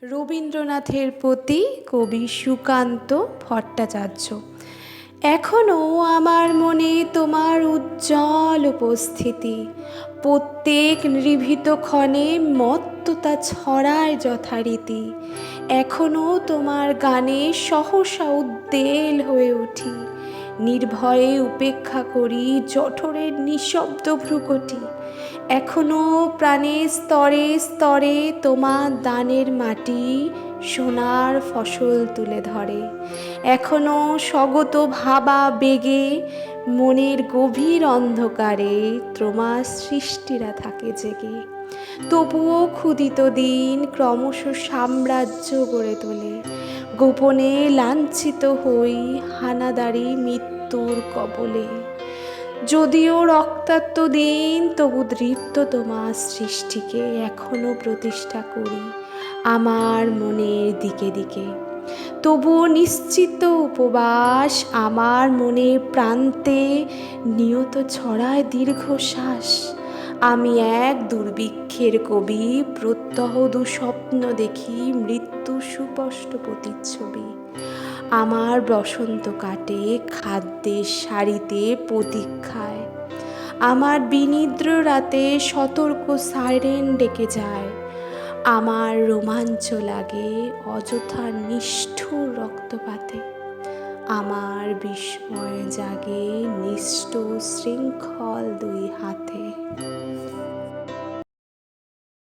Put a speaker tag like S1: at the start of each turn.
S1: রবীন্দ্রনাথের প্রতি কবি সুকান্ত ভট্টাচার্য। এখনও আমার মনে তোমার উজ্জ্বল উপস্থিতি, প্রত্যেক নিভৃত ক্ষণে মত্ততা ছড়ায় যথারীতি। এখনও তোমার গানে সহসা উদ্বেল হয়ে উঠি, নির্ভয়ে উপেক্ষা করি জঠরের নিঃশব্দ ভ্রুকটি। এখনও প্রাণের স্তরে স্তরে তোমার দানের মাটি সোনার ফসল তুলে ধরে। এখনও স্বগত ভাবা বেগে মনের গভীর অন্ধকারে তোমার সৃষ্টিরা থাকে জেগে। তবুও ক্ষুদিত দিন ক্রমশ সাম্রাজ্য গড়ে তোলে, গোপনে লাঞ্ছিত হই হানাদারি মৃত্যুর কবলে। যদিও রক্তাক্ত দিন তবু দৃপ্ত তোমার সৃষ্টিকে এখনো প্রতিষ্ঠা করি আমার মনের দিকে দিকে। তবুও নিশ্চিত উপবাস আমার মনের প্রান্তে নিয়ত ছড়ায় দীর্ঘশ্বাস। আমি এক দুর্ভিক্ষের কবি, প্রত্যহ দুঃস্বপ্ন দেখি মৃত্যু সুস্পষ্ট প্রতিচ্ছবি। আমার বসন্ত কাটে খাদ্যের সারিতে প্রতীক্ষায়, আমার বিনিদ্র রাতে সতর্ক সাইরেন ডেকে যায়। আমার রোমাঞ্চ লাগে অযথা নিষ্ঠুর রক্তপাতে, আমার বিস্ময় জাগে নিষ্ঠুর শৃঙ্খল দুই হাতে।